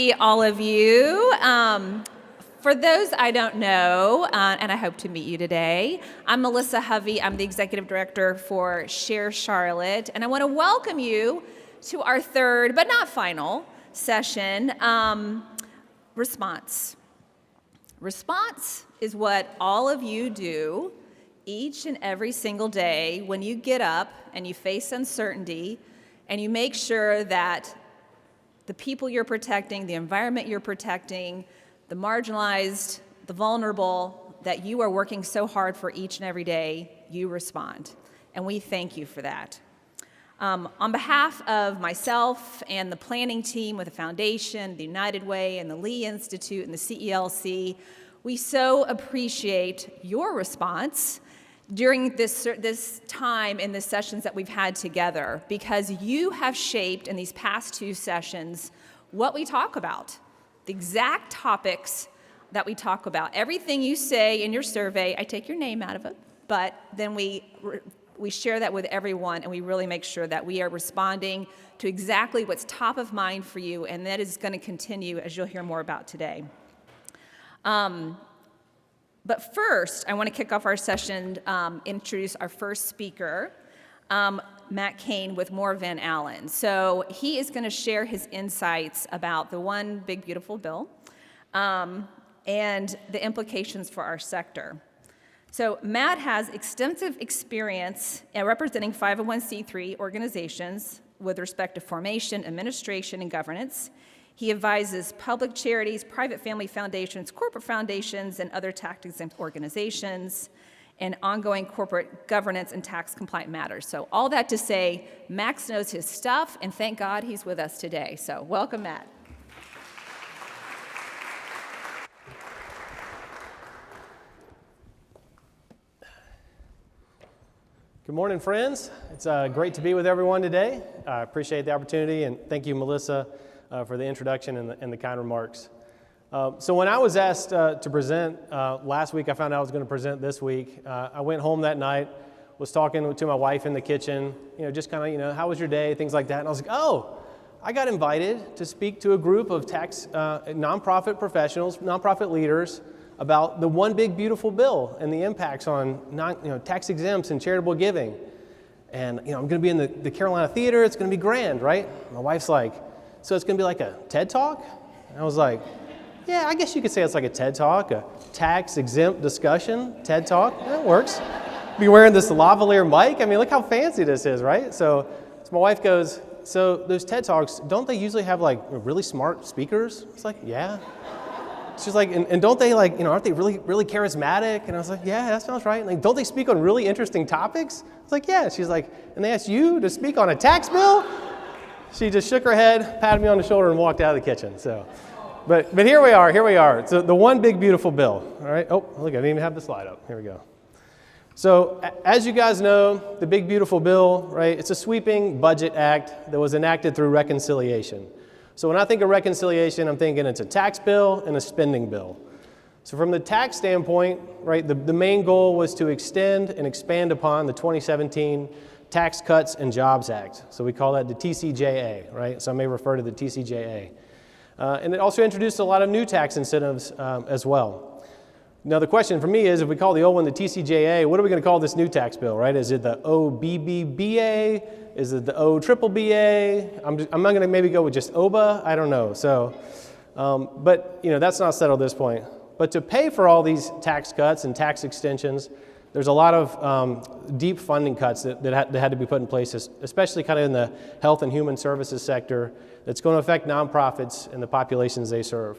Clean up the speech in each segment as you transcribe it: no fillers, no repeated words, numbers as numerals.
All of you. For those I don't know, and I hope to meet you today, I'm Melissa Hovey. I'm the Executive Director for Share Charlotte, and I want to welcome you to our third, but not final, session, Response. Response is what all of you do each and every single day when you get up and you face uncertainty and you make sure that the people you're protecting, the environment you're protecting, the marginalized, the vulnerable, that you are working so hard for each and every day, you respond. And we thank you for that. On behalf of myself and the planning team with the Foundation, the United Way, and the Lee Institute, and the CELC, we so appreciate your response during this time in the sessions that we've had together, because you have shaped in these past two sessions what we talk about, the exact topics that we talk about. Everything you say in your survey, I take your name out of it, but then we share that with everyone, and we really make sure that we are responding to exactly what's top of mind for you, and that is going to continue, as you'll hear more about today. But first, I want to kick off our session, introduce our first speaker, Matt Cain with Moore Van Allen. So he is going to share his insights about the One Big Beautiful Bill and the implications for our sector. So Matt has extensive experience in representing 501c3 organizations with respect to formation, administration, and governance. He advises public charities, private family foundations, corporate foundations, and other tax-exempt organizations, and ongoing corporate governance and tax-compliant matters. So all that to say, Max knows his stuff, and thank God he's with us today. So welcome, Matt. Good morning, friends. It's great to be with everyone today. I appreciate the opportunity, and thank you, Melissa, for the introduction and the kind remarks. So when I was asked to present last week, I found out I was going to present this week. I went home that night, was talking to my wife in the kitchen, just kind of, how was your day, things like that. And I was like, oh, I got invited to speak to a group of nonprofit professionals, nonprofit leaders about the One Big Beautiful Bill and the impacts on tax exempts and charitable giving. And I'm going to be in the Carolina Theater. It's going to be grand, right? My wife's like, so it's going to be like a TED Talk? And I was like, yeah, I guess you could say it's like a TED Talk, a tax-exempt discussion, TED Talk. That works. Be wearing this lavalier mic. I mean, look how fancy this is, right? So my wife goes, so those TED Talks, don't they usually have like really smart speakers? It's like, yeah. She's like, and don't they aren't they really, really charismatic? And I was like, yeah, that sounds right. And like, don't they speak on really interesting topics? I was like, yeah. She's like, and they asked you to speak on a tax bill? She just shook her head, patted me on the shoulder, and walked out of the kitchen. So, but here we are. So the One Big Beautiful Bill. All right. Oh, look, I didn't even have the slide up. Here we go. So as you guys know, the Big Beautiful Bill, right? It's a sweeping budget act that was enacted through reconciliation. So when I think of reconciliation, I'm thinking it's a tax bill and a spending bill. So from the tax standpoint, right, the main goal was to extend and expand upon the 2017 Tax Cuts and Jobs Act. So we call that the TCJA, right? Some may refer to the TCJA. And it also introduced a lot of new tax incentives as well. Now the question for me is, if we call the old one the TCJA, what are we going to call this new tax bill, right? Is it the OBBBA? Is it the OBBBA? I'm not going to maybe go with just OBA. I don't know. So, but that's not settled at this point. But to pay for all these tax cuts and tax extensions, there's a lot of deep funding cuts that had to be put in place, especially kind of in the health and human services sector, that's going to affect nonprofits and the populations they serve.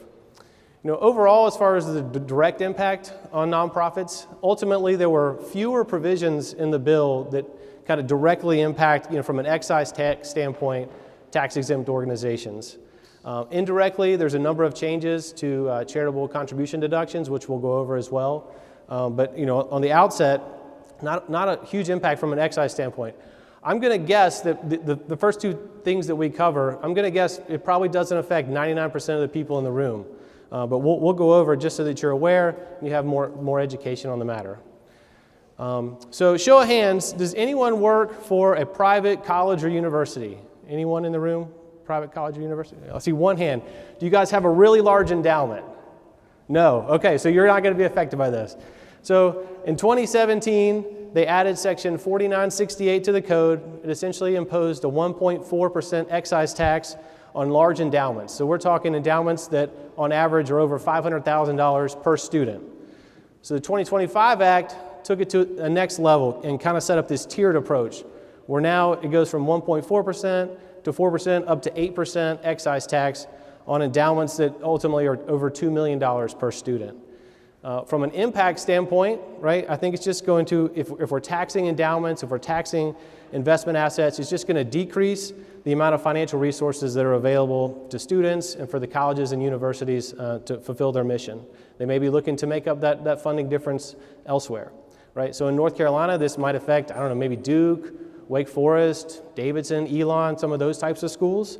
Overall, as far as the direct impact on nonprofits, ultimately there were fewer provisions in the bill that kind of directly impact, from an excise tax standpoint, tax-exempt organizations. Indirectly, there's a number of changes to charitable contribution deductions, which we'll go over as well. But on the outset, not a huge impact from an excise standpoint. I'm going to guess that the first two things that we cover, I'm going to guess it probably doesn't affect 99% of the people in the room. But we'll go over it just so that you're aware and you have more education on the matter. So show of hands, does anyone work for a private college or university? Anyone in the room? private college or university? I see one hand. Do you guys have a really large endowment? No. Okay, so you're not going to be affected by this. So in 2017, they added section 4968 to the code. It essentially imposed a 1.4% excise tax on large endowments. So we're talking endowments that on average are over $500,000 per student. So the 2025 Act took it to a next level and kind of set up this tiered approach, where now it goes from 1.4% to 4% up to 8% excise tax on endowments that ultimately are over $2 million per student. From an impact standpoint, right, I think it's just going to, if we're taxing endowments, if we're taxing investment assets, it's just going to decrease the amount of financial resources that are available to students and for the colleges and universities to fulfill their mission. They may be looking to make up that funding difference elsewhere, right? So in North Carolina, this might affect, I don't know, maybe Duke, Wake Forest, Davidson, Elon, some of those types of schools.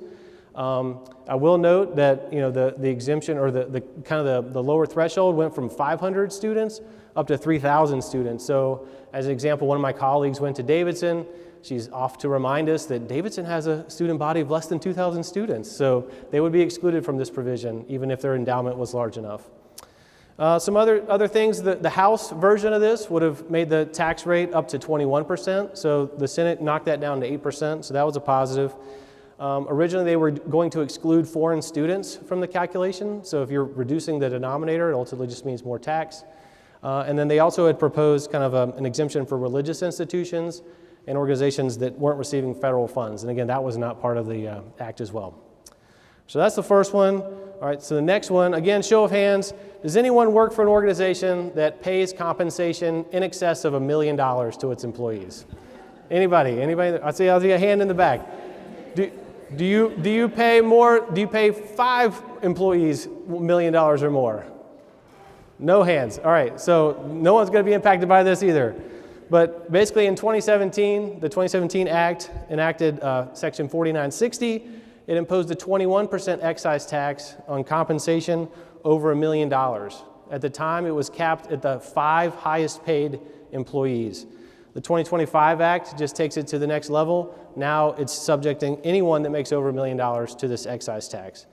I will note that the exemption or the kind of the lower threshold went from 500 students up to 3,000 students. So as an example, one of my colleagues went to Davidson. She's off to remind us that Davidson has a student body of less than 2,000 students. So they would be excluded from this provision even if their endowment was large enough. Some other things, the House version of this would have made the tax rate up to 21%. So the Senate knocked that down to 8%. So that was a positive. Originally, they were going to exclude foreign students from the calculation. So if you're reducing the denominator, it ultimately just means more tax. And then they also had proposed kind of an exemption for religious institutions and organizations that weren't receiving federal funds. And again, that was not part of the act as well. So that's the first one. All right, so the next one, again, show of hands. Does anyone work for an organization that pays compensation in excess of $1 million to its employees? Anybody? I see a hand in the back. Do you pay more? Do you pay 5 employees $1 million or more? No hands. All right, so no one's going to be impacted by this either. But basically in 2017, the 2017 Act enacted Section 4960. It imposed a 21% excise tax on compensation over $1 million. At the time, it was capped at the 5 highest paid employees. The 2025 Act just takes it to the next level. Now it's subjecting anyone that makes over $1 million to this excise tax.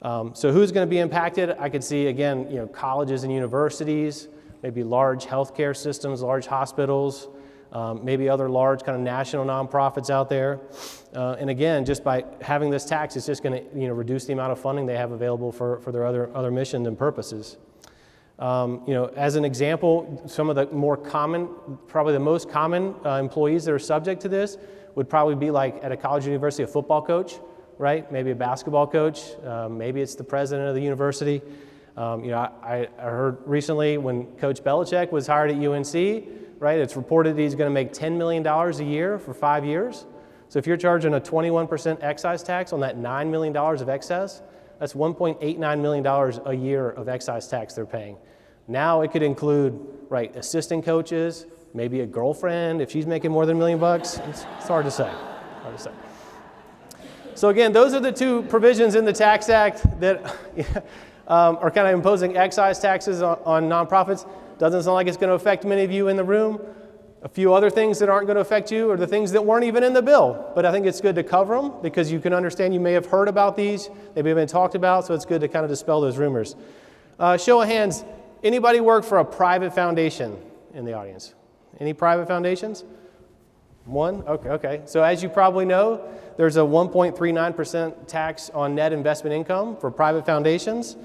So who's going to be impacted? I could see, again, colleges and universities, maybe large healthcare systems, large hospitals, maybe other large kind of national nonprofits out there. And again, just by having this tax, it's just going to reduce the amount of funding they have available for their other missions and purposes. As an example, some of the more common, probably the most common employees that are subject to this would probably be like at a college or university, a football coach, right? Maybe a basketball coach. Maybe it's the president of the university. I heard recently when Coach Belichick was hired at UNC, right? It's reported that he's going to make $10 million a year for 5 years. So if you're charging a 21% excise tax on that $9 million of excess, that's $1.89 million a year of excise tax they're paying. Now it could include, right, assistant coaches, maybe a girlfriend if she's making more than $1 million. It's hard to say. So again, those are the 2 provisions in the Tax Act that are kind of imposing excise taxes on nonprofits. Doesn't sound like it's going to affect many of you in the room. A few other things that aren't going to affect you are the things that weren't even in the bill. But I think it's good to cover them because you can understand you may have heard about these. They may have been talked about, so it's good to kind of dispel those rumors. Show of hands, anybody work for a private foundation in the audience? Any private foundations? One? Okay. So as you probably know, there's a 1.39% tax on net investment income for private foundations.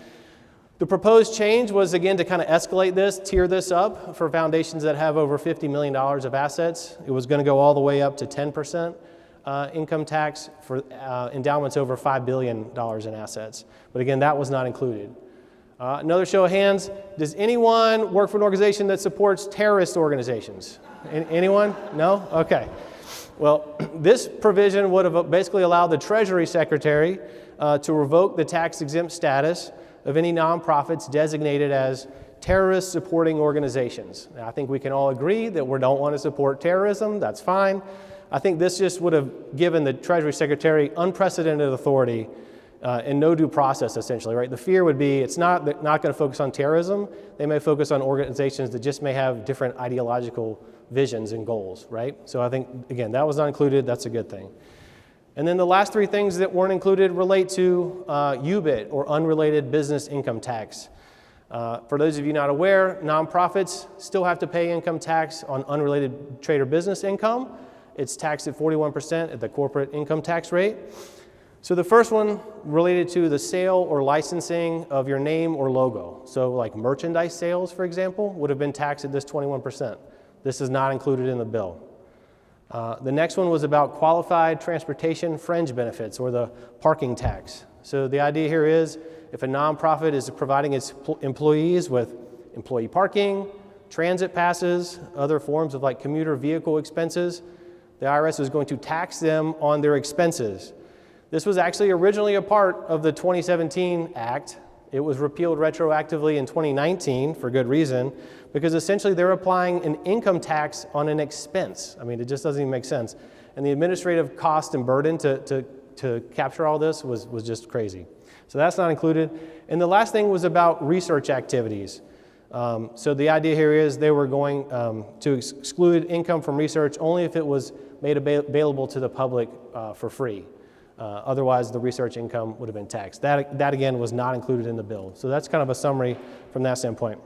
The proposed change was, again, to kind of escalate this, tier this up for foundations that have over $50 million of assets. It was going to go all the way up to 10% income tax for endowments over $5 billion in assets. But again, that was not included. Another show of hands. Does anyone work for an organization that supports terrorist organizations? Anyone? No? Okay. Well, this provision would have basically allowed the Treasury Secretary to revoke the tax-exempt status of any nonprofits designated as terrorist supporting organizations. Now, I think we can all agree that we don't want to support terrorism. That's fine. I think this just would have given the Treasury Secretary unprecedented authority and no due process, essentially, right? The fear would be it's not going to focus on terrorism. They may focus on organizations that just may have different ideological visions and goals, right? So I think, again, that was not included. That's a good thing. And then the last three things that weren't included relate to UBIT, or unrelated business income tax. For those of you not aware, nonprofits still have to pay income tax on unrelated trade or business income. It's taxed at 41% at the corporate income tax rate. So the first one related to the sale or licensing of your name or logo. So like merchandise sales, for example, would have been taxed at this 21%. This is not included in the bill. The next one was about qualified transportation fringe benefits, or the parking tax. So the idea here is if a nonprofit is providing its employees with employee parking, transit passes, other forms of like commuter vehicle expenses, the IRS is going to tax them on their expenses. This was actually originally a part of the 2017 Act. It was repealed retroactively in 2019 for good reason, because essentially they're applying an income tax on an expense. I mean, it just doesn't even make sense. And the administrative cost and burden to capture all this was just crazy. So that's not included. And the last thing was about research activities. So the idea here is they were going to exclude income from research only if it was made available to the public for free. Otherwise, the research income would have been taxed. That again was not included in the bill. So that's kind of a summary from that standpoint.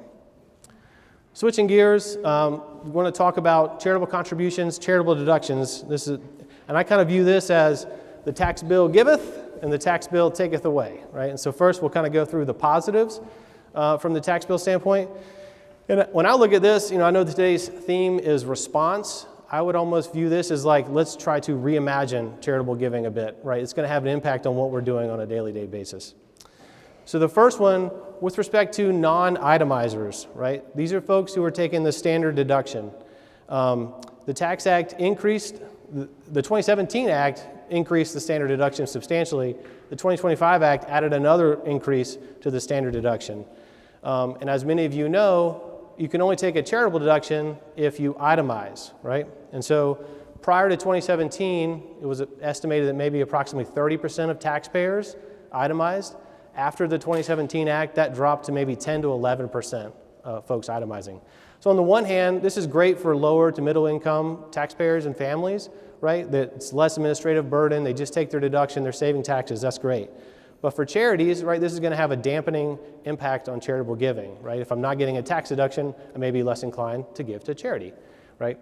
Switching gears, we want to talk about charitable contributions, charitable deductions. And I kind of view this as the tax bill giveth and the tax bill taketh away, right? And so first we'll kind of go through the positives from the tax bill standpoint. And when I look at this, I know today's theme is response. I would almost view this as like, let's try to reimagine charitable giving a bit, right? It's going to have an impact on what we're doing on a daily basis. So the first one, with respect to non-itemizers, right? These are folks who are taking the standard deduction. The Tax Act increased, the 2017 Act increased the standard deduction substantially. The 2025 Act added another increase to the standard deduction. And as many of you know, you can only take a charitable deduction if you itemize, right? And so prior to 2017, it was estimated that maybe approximately 30% of taxpayers itemized. After the 2017 Act, that dropped to maybe 10 to 11% folks itemizing. So on the one hand, this is great for lower to middle income taxpayers and families, right? That it's less administrative burden. They just take their deduction, they're saving taxes, that's great. But for charities, right, this is going to have a dampening impact on charitable giving, right? If I'm not getting a tax deduction, I may be less inclined to give to charity, right?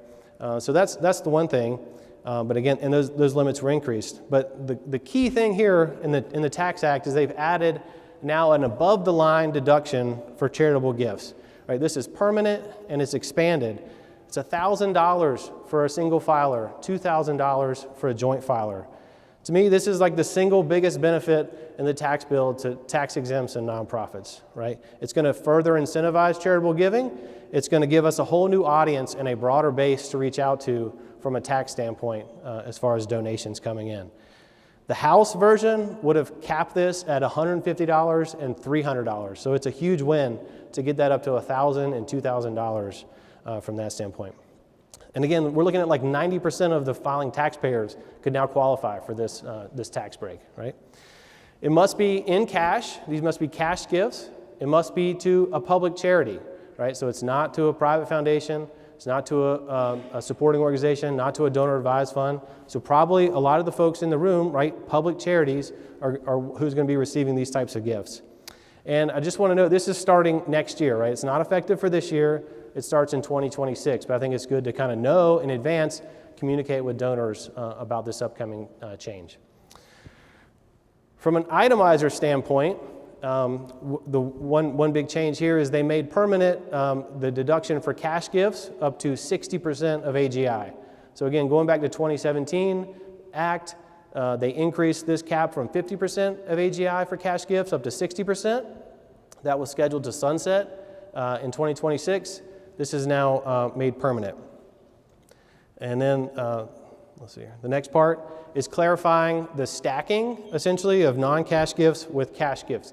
So that's the one thing. But again, and those limits were increased. But the key thing here in the Tax Act is they've added now an above the line deduction for charitable gifts, right? This is permanent and it's expanded. It's $1,000 for a single filer, $2,000 for a joint filer. To me, this is like the single biggest benefit in the tax bill to tax exempts and nonprofits, right? It's going to further incentivize charitable giving. It's going to give us a whole new audience and a broader base to reach out to from a tax standpoint as far as donations coming in. The House version would have capped this at $150 and $300. So it's a huge win to get that up to $1,000 and $2,000 from that standpoint. And again, we're looking at like 90% of the filing taxpayers could now qualify for this tax break, right? It must be in cash. These must be cash gifts. It must be to a public charity, right? So it's not to a private foundation. It's not to a supporting organization, not to a donor advised fund. So probably a lot of the folks in the room, right, public charities are who's going to be receiving these types of gifts. And I just want to note, this is starting next year, right? It's not effective for this year. It starts in 2026, but I think it's good to kind of know in advance, communicate with donors about this upcoming change. From an itemizer standpoint, the one big change here is they made permanent the deduction for cash gifts up to 60% of AGI. So again, going back to 2017 Act, they increased this cap from 50% of AGI for cash gifts up to 60%. That was scheduled to sunset in 2026. This is now made permanent. And then, let's see here. The next part is clarifying the stacking, essentially, of non-cash gifts with cash gifts.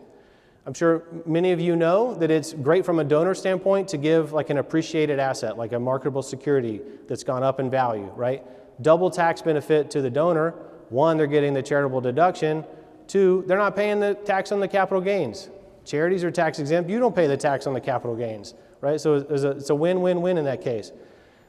I'm sure many of you know that it's great from a donor standpoint to give like an appreciated asset, like a marketable security that's gone up in value, right? Double tax benefit to the donor. One, they're getting the charitable deduction. Two, they're not paying the tax on the capital gains. Charities are tax exempt. You don't pay the tax on the capital gains, right? So it's a win-win-win in that case.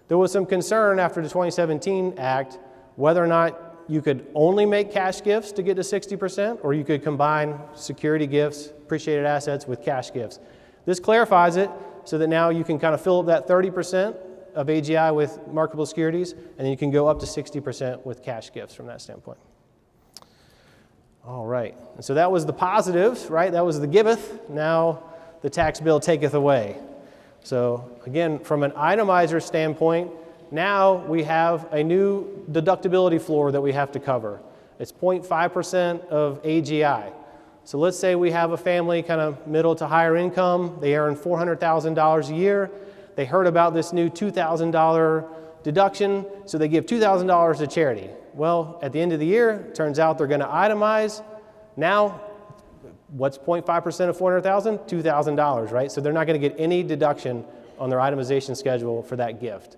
There was some concern after the 2017 Act whether or not you could only make cash gifts to get to 60%, or you could combine security gifts, appreciated assets with cash gifts. This clarifies it so that now you can kind of fill up that 30% of AGI with marketable securities, and then you can go up to 60% with cash gifts from that standpoint. All right, and so that was the positives, right? That was the giveth. Now the tax bill taketh away. So again, from an itemizer standpoint, now we have a new deductibility floor that we have to cover. It's 0.5% of AGI. So let's say we have a family kind of middle to higher income. They earn $400,000 a year. They heard about this new $2,000 deduction, so they give $2,000 to charity. Well, at the end of the year, it turns out they're going to itemize. Now, what's 0.5% of $400,000? $2,000, right? So they're not going to get any deduction on their itemization schedule for that gift.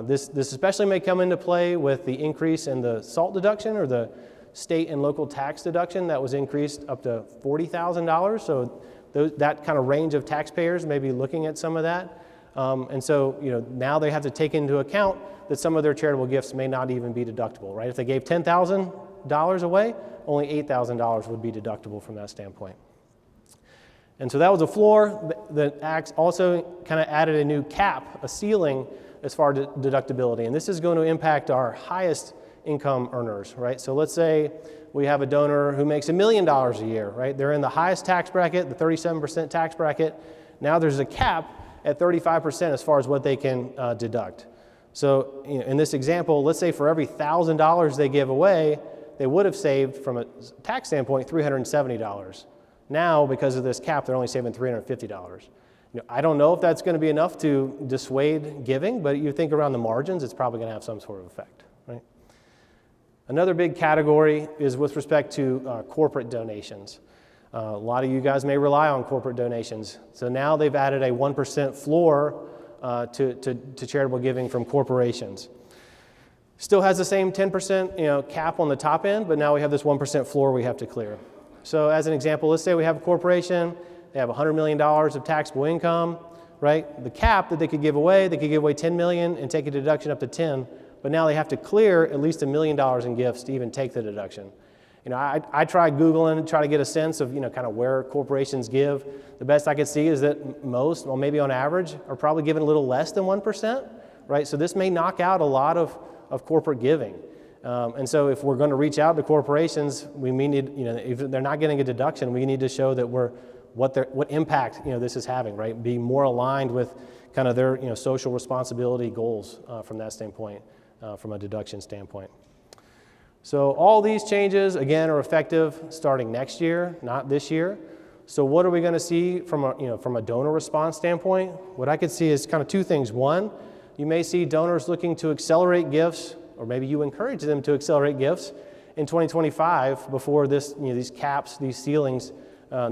This especially may come into play with the increase in the SALT deduction, or the state and local tax deduction that was increased up to $40,000. So that kind of range of taxpayers may be looking at some of that. And so, now they have to take into account that some of their charitable gifts may not even be deductible, right? If they gave $10,000 away, only $8,000 would be deductible from that standpoint. And so that was a floor. The Act also kind of added a new cap, a ceiling, as far as deductibility. And this is going to impact our highest income earners, right? So let's say we have a donor who makes $1 million a year, right? They're in the highest tax bracket, the 37% tax bracket. Now there's a cap at 35% as far as what they can deduct. So in this example, let's say for every $1,000 they give away, they would have saved, from a tax standpoint, $370. Now, because of this cap, they're only saving $350. I don't know if that's going to be enough to dissuade giving, but you think around the margins, it's probably going to have some sort of effect, right? Another big category is with respect to corporate donations. A lot of you guys may rely on corporate donations. So now they've added a 1% floor to charitable giving from corporations. Still has the same 10% cap on the top end, but now we have this 1% floor we have to clear. So as an example, let's say we have a corporation, they have $100 million of taxable income, right? The cap that they could give away $10 million and take a deduction up to 10, but now they have to clear at least $1 million in gifts to even take the deduction. I tried Googling to try to get a sense of, kind of where corporations give. The best I could see is that most, well, maybe on average, are probably giving a little less than 1%, right? So this may knock out a lot of corporate giving. And so if we're going to reach out to corporations, we may need, if they're not getting a deduction, we need to show that what impact, this is having, right? Be more aligned with kind of their, social responsibility goals from that standpoint, from a deduction standpoint. So all these changes, again, are effective starting next year, not this year. So what are we going to see from a donor response standpoint? What I could see is kind of two things. One, you may see donors looking to accelerate gifts, or maybe you encourage them to accelerate gifts in 2025 before these caps, these ceilings,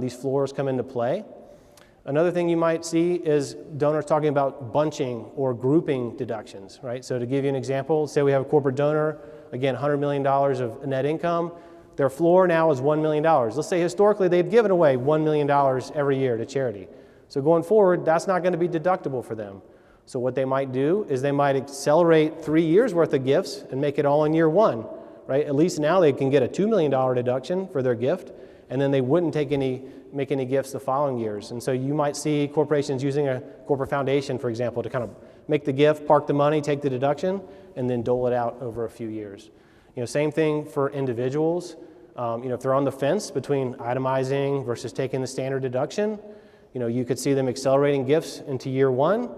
these floors come into play. Another thing you might see is donors talking about bunching or grouping deductions, right? So to give you an example, say we have a corporate donor, again, $100 million of net income. Their floor now is $1 million. Let's say historically they've given away $1 million every year to charity. So going forward, that's not going to be deductible for them. So what they might do is they might accelerate 3 years worth of gifts and make it all in year one, right? At least now they can get a $2 million deduction for their gift, and then they wouldn't make any gifts the following years. And so you might see corporations using a corporate foundation, for example, to kind of make the gift, park the money, take the deduction, and then dole it out over a few years. Same thing for individuals. If they're on the fence between itemizing versus taking the standard deduction, you could see them accelerating gifts into year one,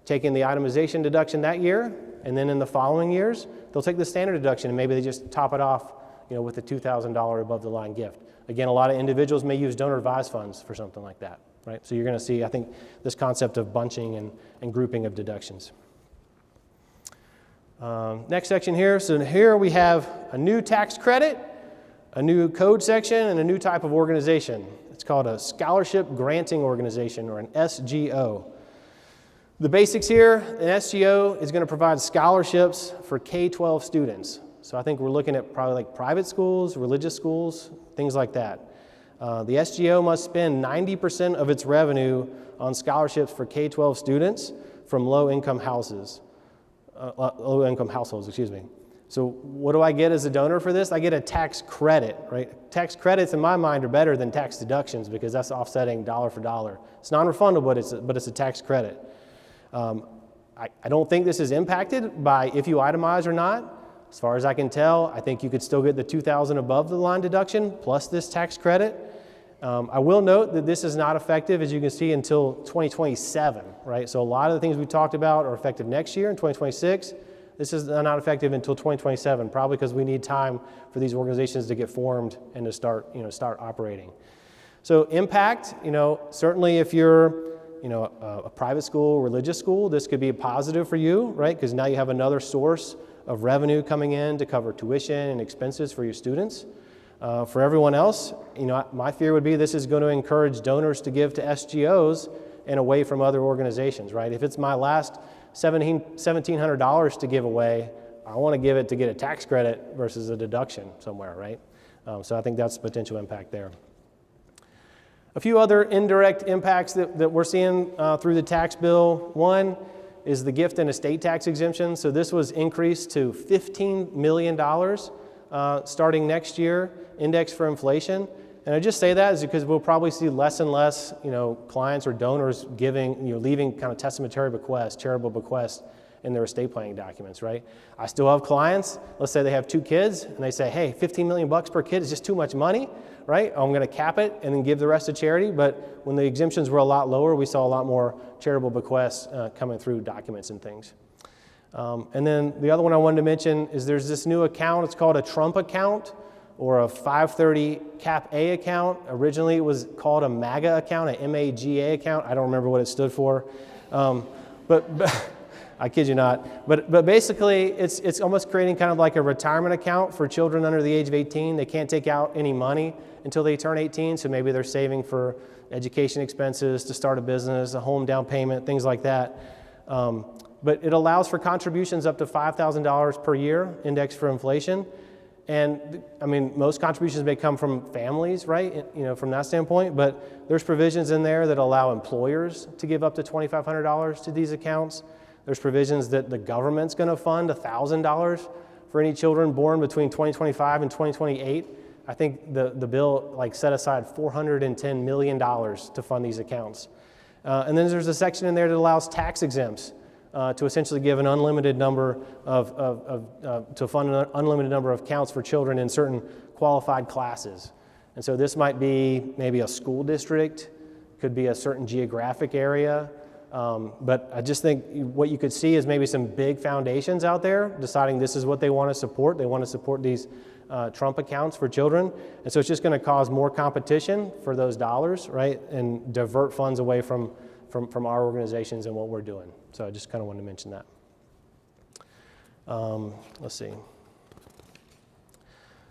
taking the itemization deduction that year, and then in the following years, they'll take the standard deduction and maybe they just top it off, with a $2,000 above the line gift. Again, a lot of individuals may use donor advised funds for something like that, right? So you're going to see, I think, this concept of bunching and grouping of deductions. Next section here. So here we have a new tax credit, a new code section, and a new type of organization. It's called a scholarship granting organization, or an SGO. The basics here, an SGO is going to provide scholarships for K-12 students. So I think we're looking at probably like private schools, religious schools, things like that. The SGO must spend 90% of its revenue on scholarships for K-12 students from low-income households. So what do I get as a donor for this? I get a tax credit, right? Tax credits in my mind are better than tax deductions because that's offsetting dollar for dollar. It's non-refundable, but it's a tax credit. I don't think this is impacted by if you itemize or not. As far as I can tell, I think you could still get the $2,000 above the line deduction plus this tax credit. I will note that this is not effective, as you can see, until 2027, right? So a lot of the things we talked about are effective next year in 2026. This is not effective until 2027, probably because we need time for these organizations to get formed and to start operating. So impact, certainly if you're a private school, religious school, this could be a positive for you, right? Because now you have another source of revenue coming in to cover tuition and expenses for your students. For everyone else, my fear would be this is going to encourage donors to give to SGOs and away from other organizations, right? If it's my last $1,700 to give away, I want to give it to get a tax credit versus a deduction somewhere, right? So I think that's the potential impact there. A few other indirect impacts that we're seeing through the tax bill. One is the gift and estate tax exemption. So this was increased to $15 million starting next year, indexed for inflation. And I just say that is because we'll probably see less and less, clients or donors giving, leaving kind of testamentary bequests, charitable bequests in their estate planning documents, right? I still have clients, let's say they have 2 kids, and they say, hey, $15 million per kid is just too much money, right? I'm going to cap it and then give the rest to charity. But when the exemptions were a lot lower, we saw a lot more charitable bequests coming through documents and things. And then the other one I wanted to mention is there's this new account. It's called a Trump account or a 530 Cap A account. Originally, it was called a MAGA account, an MAGA account. I don't remember what it stood for. But I kid you not. But basically, it's almost creating kind of like a retirement account for children under the age of 18. They can't take out any money until they turn 18, so maybe they're saving for education expenses, to start a business, a home down payment, things like that. But it allows for contributions up to $5,000 per year, indexed for inflation. And I mean, most contributions may come from families, right? From that standpoint, but there's provisions in there that allow employers to give up to $2,500 to these accounts. There's provisions that the government's going to fund $1,000 for any children born between 2025 and 2028. I think the bill set aside $410 million to fund these accounts. And then there's a section in there that allows tax exempts to essentially give an unlimited number to fund an unlimited number of accounts for children in certain qualified classes. And so this might be maybe a school district, could be a certain geographic area. But I just think what you could see is maybe some big foundations out there deciding this is what they want to support. They want to support these Trump accounts for children. And so it's just going to cause more competition for those dollars, right? And divert funds away from our organizations and what we're doing. So I just kind of wanted to mention that. Let's see.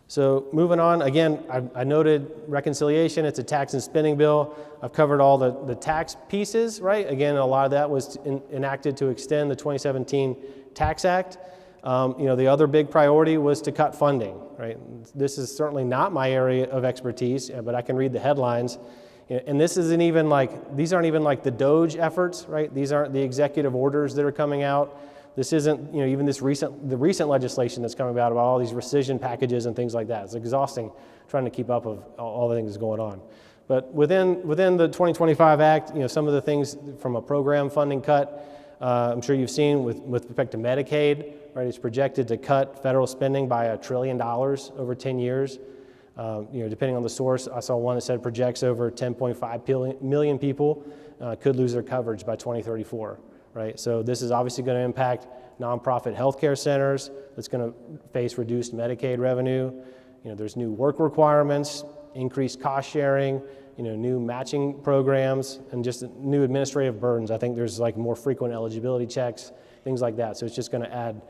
So moving on, again, I noted reconciliation. It's a tax and spending bill. I've covered all the tax pieces, right? Again, a lot of that was enacted to extend the 2017 Tax Act. The other big priority was to cut funding, right? This is certainly not my area of expertise, but I can read the headlines. And this isn't even these aren't even the DOGE efforts, right? These aren't the executive orders that are coming out. This isn't, even the recent legislation that's coming about all these rescission packages and things like that. It's exhausting trying to keep up with all the things going on. But within the 2025 Act, some of the things from a program funding cut, I'm sure you've seen with respect to Medicaid, right? It's projected to cut federal spending by $1 trillion over 10 years. Depending on the source, I saw one that said projects over 10.5 million people could lose their coverage by 2034. Right? So this is obviously going to impact nonprofit healthcare centers. That's going to face reduced Medicaid revenue. There's new work requirements, increased cost sharing, new matching programs, and just new administrative burdens. I think there's more frequent eligibility checks, things like that. So it's just going to add,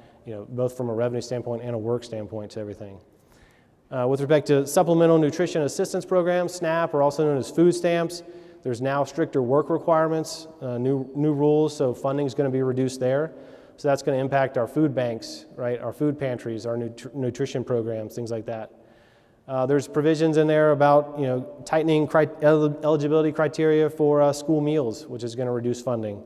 both from a revenue standpoint and a work standpoint to everything. With respect to supplemental nutrition assistance programs, SNAP, or also known as food stamps, there's now stricter work requirements, new rules, so funding is going to be reduced there. So that's going to impact our food banks, right? Our food pantries, our nutrition programs, things like that. There's provisions in there about tightening eligibility criteria for school meals, which is going to reduce funding.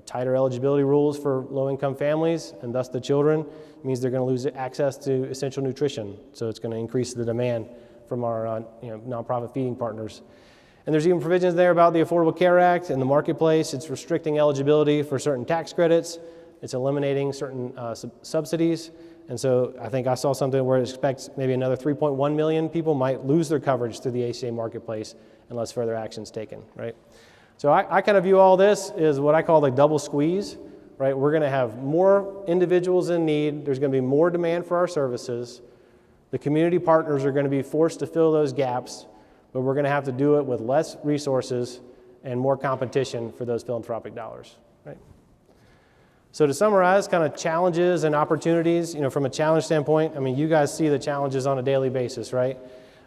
tighter eligibility rules for low-income families, and thus the children, means they're going to lose access to essential nutrition. So it's going to increase the demand from our nonprofit feeding partners. And there's even provisions there about the Affordable Care Act and the marketplace. It's restricting eligibility for certain tax credits. It's eliminating certain subsidies. And so I think I saw something where it expects maybe another 3.1 million people might lose their coverage through the ACA marketplace unless further action is taken, right? So I kind of view all this as what I call the double squeeze, right? We're going to have more individuals in need. There's going to be more demand for our services. The community partners are going to be forced to fill those gaps, but we're going to have to do it with less resources and more competition for those philanthropic dollars, right? So to summarize, kind of challenges and opportunities, from a challenge standpoint, I mean, you guys see the challenges on a daily basis, right?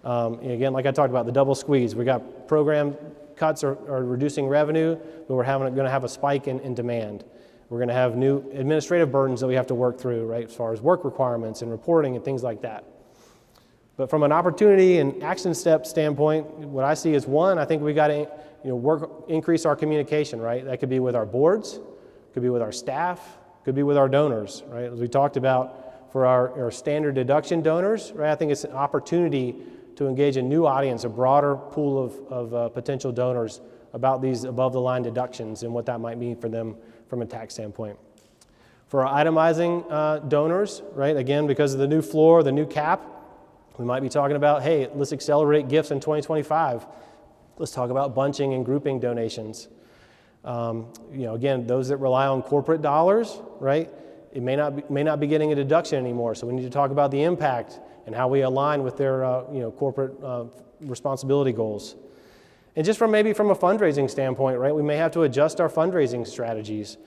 Again, like I talked about, the double squeeze. We got program cuts are reducing revenue, but we're going to have a spike in demand. We're going to have new administrative burdens that we have to work through, right, as far as work requirements and reporting and things like that. But from an opportunity and action step standpoint, what I see is one, I think we got to increase our communication, right? That could be with our boards, could be with our staff, could be with our donors, right? As we talked about for our standard deduction donors, right? I think it's an opportunity to engage a new audience, a broader pool of potential donors about these above-the-line deductions and what that might mean for them from a tax standpoint. For our itemizing donors, right? Again, because of the new floor, the new cap, we might be talking about, hey, let's accelerate gifts in 2025. Let's talk about bunching and grouping donations. Again, those that rely on corporate dollars, right? It may not be getting a deduction anymore. So we need to talk about the impact and how we align with their corporate responsibility goals. And just from a fundraising standpoint, right? We may have to adjust our fundraising strategies.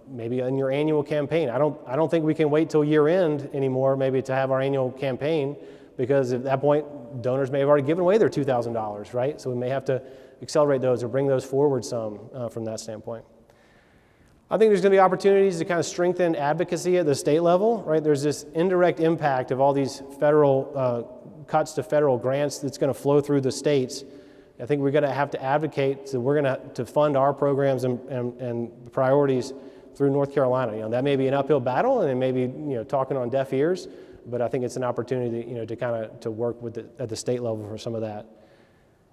Maybe in your annual campaign. I don't think we can wait till year end anymore, maybe to have our annual campaign, because at that point, donors may have already given away their $2,000, right? So we may have to accelerate those or bring those forward some from that standpoint. I think there's going to be opportunities to kind of strengthen advocacy at the state level, right? There's this indirect impact of all these federal cuts to federal grants that's going to flow through the states. I think we're going to have to advocate, so we're going to fund our programs and priorities through North Carolina. That may be an uphill battle, and it may be talking on deaf ears, but I think it's an opportunity to work with at the state level for some of that.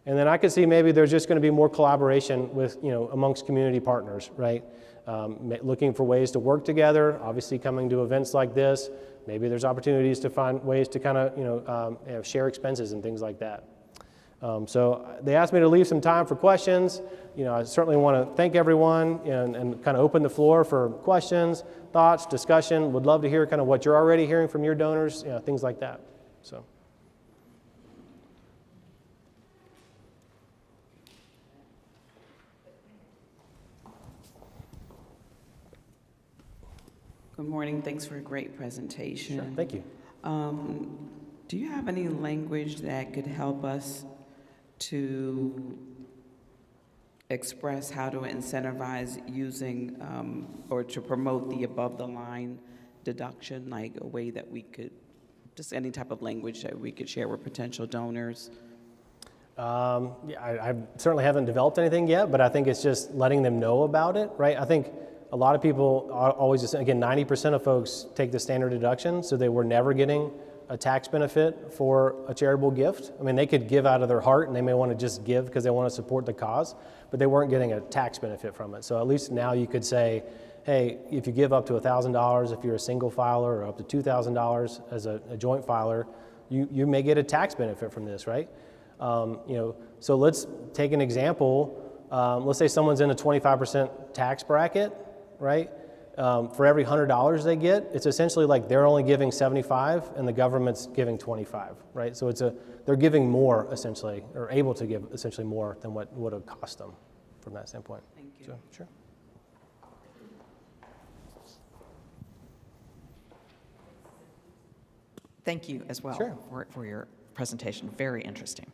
And then I could see maybe there's just going to be more collaboration with amongst community partners, right? Looking for ways to work together. Obviously, coming to events like this, maybe there's opportunities to find ways to kind of share expenses and things like that. So they asked me to leave some time for questions. I certainly want to thank everyone and kind of open the floor for questions, thoughts, discussion. Would love to hear kind of what you're already hearing from your donors, things like that. So. Good morning. Thanks for a great presentation. Sure. Thank you. Do you have any language that could help us to express how to incentivize using or to promote the above-the-line deduction, like a way that we could, just any type of language that we could share with potential donors? I certainly haven't developed anything yet, but I think it's just letting them know about it, right? I think a lot of people always just, again, 90% of folks take the standard deduction, so they were never getting a tax benefit for a charitable gift. I mean, they could give out of their heart and they may want to just give because they want to support the cause, but they weren't getting a tax benefit from it. So at least now you could say, hey, if you give up to $1,000 if you're a single filer, or up to $2,000 as a joint filer, you may get a tax benefit from this, right? So let's take an example. Let's say someone's in a 25% tax bracket, right? For every $100 they get, it's essentially like they're only giving 75 and the government's giving 25, right? So they're giving more essentially, or able to give essentially more than what would have cost them from that standpoint. Thank you. So, sure. Thank you as well Sure. for your presentation. Very interesting.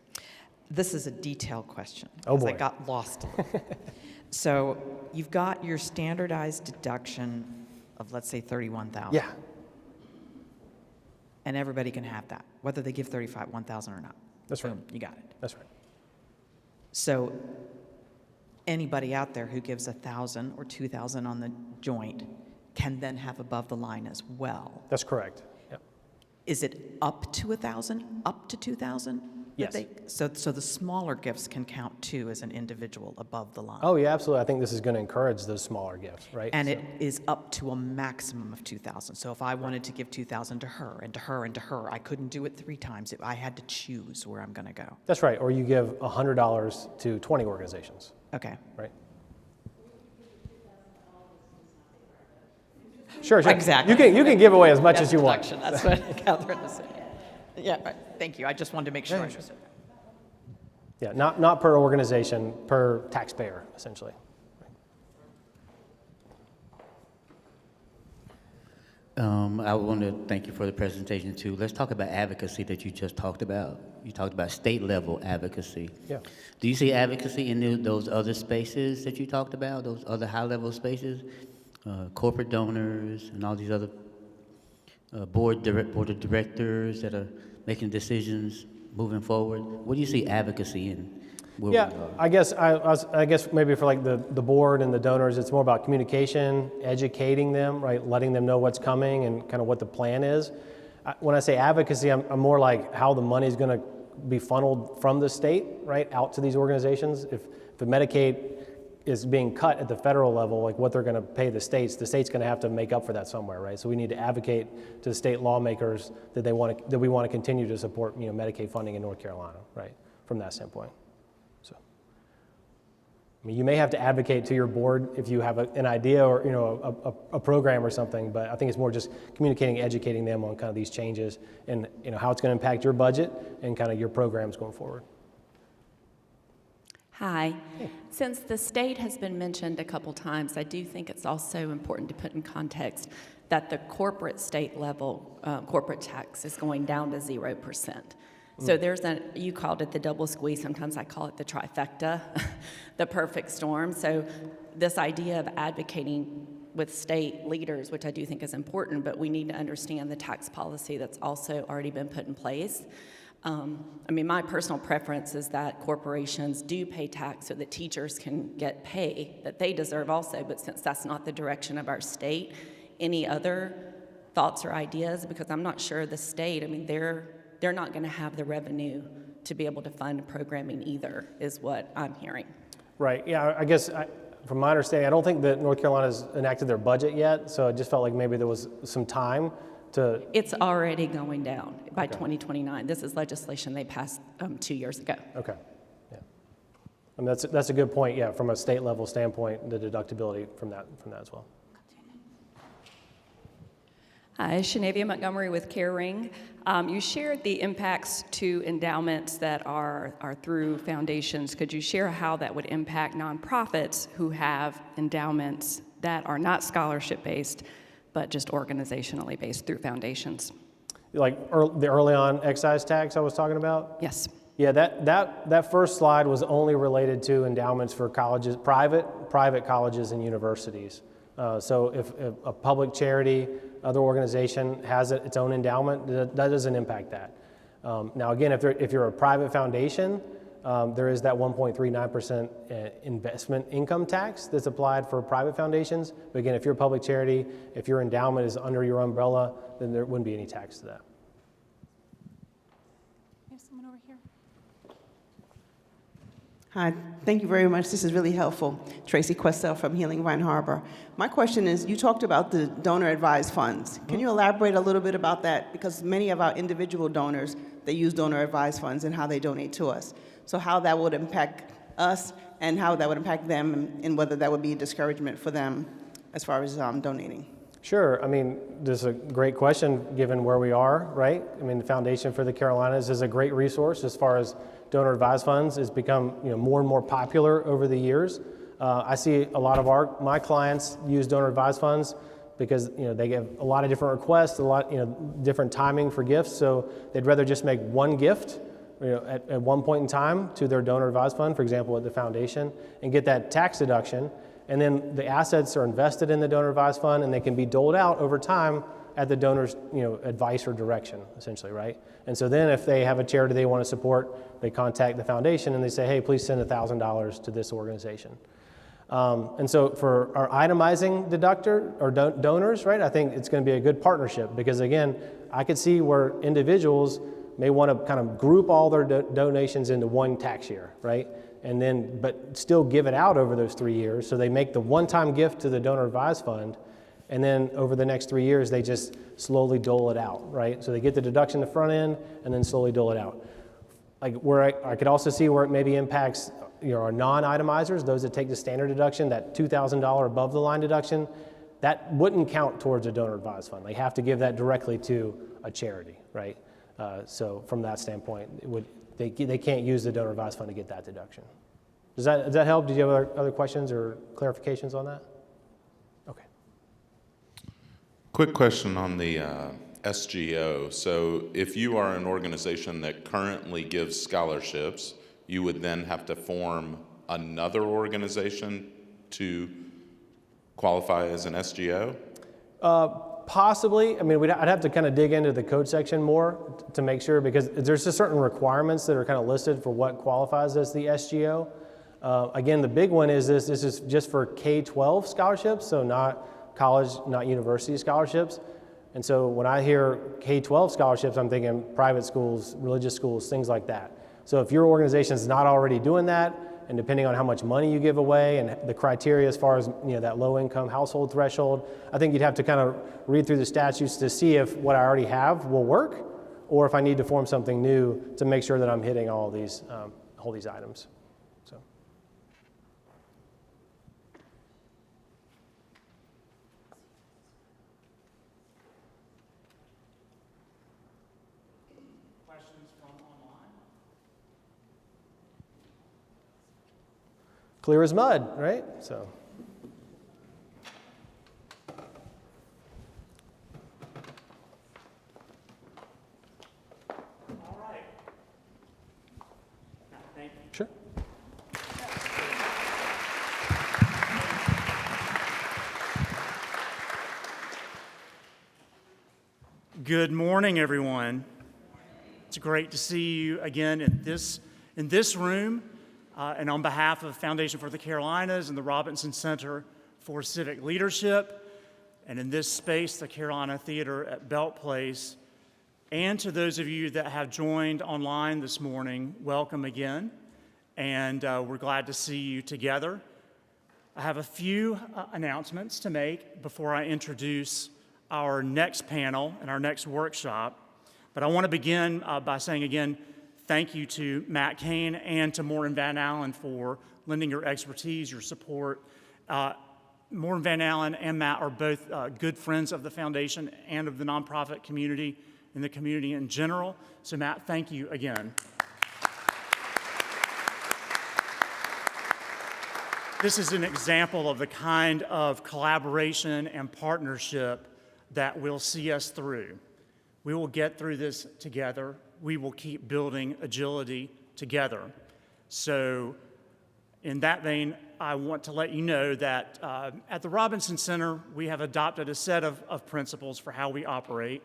This is a detailed question Oh, because I boy. got lost a little. So you've got your standardized deduction of, let's say, $31,000. Yeah. And everybody can have that, whether they give $1,000 or not. That's right. Boom, you got it. That's right. So anybody out there who gives 1,000 or 2,000 on the joint can then have above the line as well. That's correct. Yep. Is it up to 1,000, up to 2,000? Yes. So the smaller gifts can count too as an individual above the line? Oh, yeah, absolutely. I think this is going to encourage those smaller gifts, right? And So- it is up to a maximum of 2,000. So if I wanted to give 2,000 to her and to her and to her, I couldn't do it 3 times. I had to choose where I'm going to go. That's right. Or you give $100 to 20 organizations, Okay. right? Sure, sure. Exactly. You can give away as much as you want. Deduction, that's what Catherine was saying. Yeah, right. Thank you. I just wanted to make sure I understood. Yeah, not per organization, per taxpayer, essentially. I want to thank you for the presentation too. Let's talk about advocacy that you just talked about. You talked about state level advocacy. Yeah. Do you see advocacy in those other spaces that you talked about, those other high level spaces? Corporate donors and all these other board of directors that are making decisions moving forward. What do you see advocacy in? where Yeah, we are? I guess maybe for like the board and the donors, it's more about communication, educating them, right? Letting them know what's coming and kind of what the plan is. When I say advocacy, I'm more like how the money is going to be funneled from the state, right, out to these organizations. If the Medicaid is being cut at the federal level, like what they're going to pay the state's going to have to make up for that somewhere, right? So we need to advocate to the state lawmakers that we want to continue to support, Medicaid funding in North Carolina, right? From that standpoint. So, I mean, you may have to advocate to your board if you have an idea or a program or something, but I think it's more just communicating, educating them on kind of these changes and how it's going to impact your budget and kind of your programs going forward. Hi. Since the state has been mentioned a couple times, I do think it's also important to put in context that the corporate state level corporate tax is going down to 0%. So there's you called it the double squeeze, sometimes I call it the trifecta, the perfect storm. So this idea of advocating with state leaders, which I do think is important, but we need to understand the tax policy that's also already been put in place. I mean, my personal preference is that corporations do pay tax so that teachers can get pay that they deserve also, but since that's not the direction of our state, any other thoughts or ideas? Because I'm not sure the state, I mean, they're not going to have the revenue to be able to fund programming either, is what I'm hearing. Right, yeah, I guess from my understanding, I don't think that North Carolina's enacted their budget yet, so I just felt like maybe there was some time to... It's already going down by 2029. This is legislation they passed 2 years ago. Okay, yeah. I mean, that's a good point, yeah, from a state level standpoint, the deductibility from that as well. Hi, Shanavia Montgomery with CareRing. You shared the impacts to endowments that are through foundations. Could you share how that would impact nonprofits who have endowments that are not scholarship-based, but just organizationally based through foundations? Like the early on excise tax I was talking about? Yes. Yeah, that first slide was only related to endowments for colleges, private colleges and universities. So if a public charity, other organization has its own endowment, that doesn't impact that. Now again, if you're a private foundation, there is that 1.39% investment income tax that's applied for private foundations. But again, if you're a public charity, if your endowment is under your umbrella, then there wouldn't be any tax to that. We have someone over here. Hi, thank you very much. This is really helpful. Tracy Questel from Healing Vine Harbor. My question is, you talked about the donor advised funds. Can you elaborate a little bit about that? Because many of our individual donors, they use donor advised funds and how they donate to us. So how that would impact us and how that would impact them and whether that would be a discouragement for them as far as donating. Sure. I mean, this is a great question given where we are, right? I mean, the Foundation for the Carolinas is a great resource as far as donor advised funds. It's become more and more popular over the years. I see a lot of my clients use donor advised funds because they get a lot of different requests, a lot different timing for gifts. So they'd rather just make one gift at one point in time to their donor advised fund, for example, at the foundation, and get that tax deduction. And then the assets are invested in the donor advised fund and they can be doled out over time at the donor's advice or direction, essentially, right? And so then if they have a charity they want to support, they contact the foundation and they say, hey, please send $1,000 to this organization. And so for our itemizing deductor or donors, right, I think it's going to be a good partnership because, again, I could see where individuals may want to kind of group all their donations into one tax year, right? And then, but still give it out over those 3 years. So they make the one-time gift to the donor advised fund, and then over the next 3 years, they just slowly dole it out, right? So they get the deduction the front end and then slowly dole it out. Like where I could also see where it maybe impacts our non-itemizers, those that take the standard deduction, that $2,000 above the line deduction, that wouldn't count towards a donor advised fund. They have to give that directly to a charity, right? So from that standpoint, they can't use the donor advised fund to get that deduction. Does that help? Did you have other questions or clarifications on that? Okay. Quick question on the SGO. So if you are an organization that currently gives scholarships, you would then have to form another organization to qualify as an SGO? Possibly. I mean, I'd have to kind of dig into the code section more to make sure, because there's just certain requirements that are kind of listed for what qualifies as the SGO. Again, the big one is this is just for K-12 scholarships, so not college, not university scholarships. And so when I hear K-12 scholarships, I'm thinking private schools, religious schools, things like that. So if your organization is not already doing that, and depending on how much money you give away and the criteria as far as that low-income household threshold, I think you'd have to kind of read through the statutes to see if what I already have will work, or if I need to form something new to make sure that I'm hitting all these items. So. Questions from online? Clear as mud, right? So. All right. Thank you. Sure. Good morning, everyone. It's great to see you again in this room. And on behalf of Foundation for the Carolinas and the Robinson Center for Civic Leadership, and in this space, the Carolina Theater at Belt Place, and to those of you that have joined online this morning, welcome again. And we're glad to see you together. I have a few announcements to make before I introduce our next panel and our next workshop. But I want to begin by saying again, thank you to Matt Kane and to Morton Van Allen for lending your expertise, your support. Morton Van Allen and Matt are both good friends of the foundation and of the nonprofit community and the community in general. So Matt, thank you again. This is an example of the kind of collaboration and partnership that will see us through. We will get through this together. We will keep building agility together. So in that vein, I want to let you know that at the Robinson Center, we have adopted a set of principles for how we operate.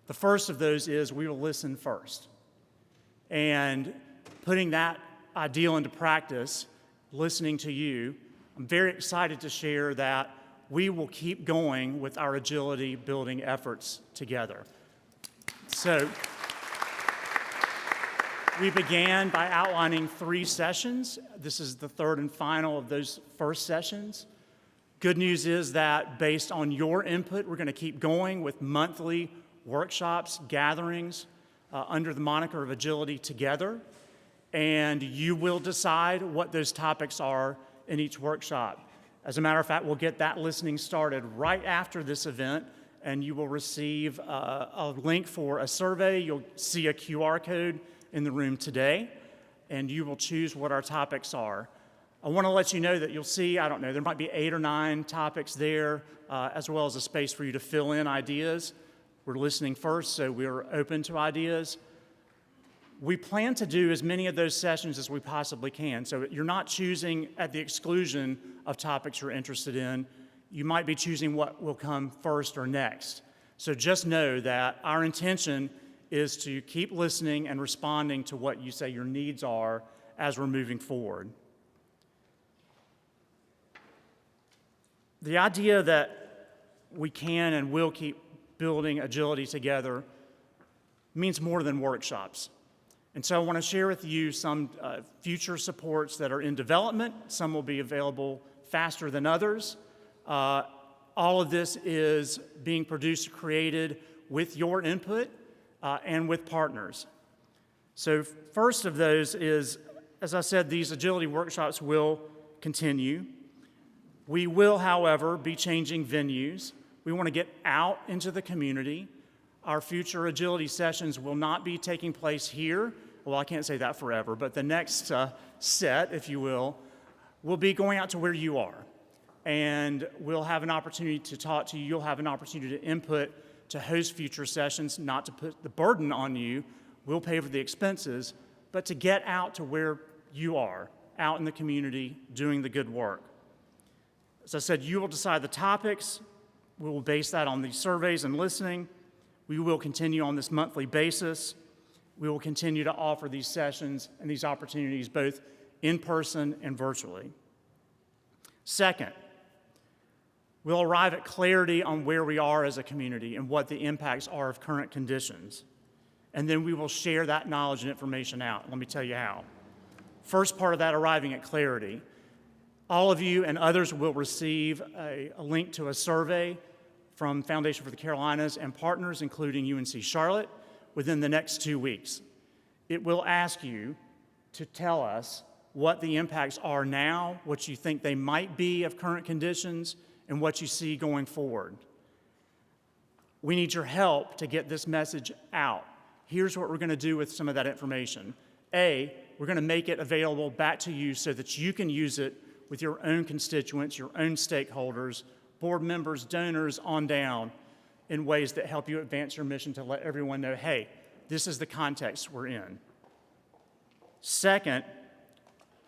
The first of those is we will listen first. And putting that ideal into practice, listening to you, I'm very excited to share that we will keep going with our agility building efforts together. So we began by outlining 3 sessions. This is the third and final of those first sessions. Good news is that based on your input, we're going to keep going with monthly workshops, gatherings under the moniker of Agility Together. And you will decide what those topics are in each workshop. As a matter of fact, we'll get that listening started right after this event, and you will receive a link for a survey. You'll see a QR code in the room today, and you will choose what our topics are. I want to let you know that you'll see, I don't know, there might be 8 or 9 topics there, as well as a space for you to fill in ideas. We're listening first, so we're open to ideas. We plan to do as many of those sessions as we possibly can, so you're not choosing at the exclusion of topics you're interested in. You might be choosing what will come first or next. So just know that our intention is to keep listening and responding to what you say your needs are as we're moving forward. The idea that we can and will keep building agility together means more than workshops. And so I want to share with you some future supports that are in development. Some will be available faster than others. All of this is being produced, created with your input and with partners. So first of those is, as I said, these agility workshops will continue. We will, however, be changing venues. We want to get out into the community. Our future agility sessions will not be taking place here. Well, I can't say that forever, but the next set, if you will be going out to where you are. And we'll have an opportunity to talk to you. You'll have an opportunity to input, to host future sessions, not to put the burden on you. We'll pay for the expenses, but to get out to where you are, out in the community, doing the good work. As I said, you will decide the topics. We will base that on these surveys and listening. We will continue on this monthly basis. We will continue to offer these sessions and these opportunities both in person and virtually. Second, we'll arrive at clarity on where we are as a community and what the impacts are of current conditions. And then we will share that knowledge and information out. Let me tell you how. First part of that, arriving at clarity. All of you and others will receive a link to a survey from Foundation for the Carolinas and partners, including UNC Charlotte, within the next 2 weeks. It will ask you to tell us what the impacts are now, what you think they might be of current conditions, and what you see going forward. We need your help to get this message out. Here's what we're going to do with some of that information. A, we're going to make it available back to you so that you can use it with your own constituents, your own stakeholders, board members, donors, on down, in ways that help you advance your mission to let everyone know, hey, this is the context we're in. Second,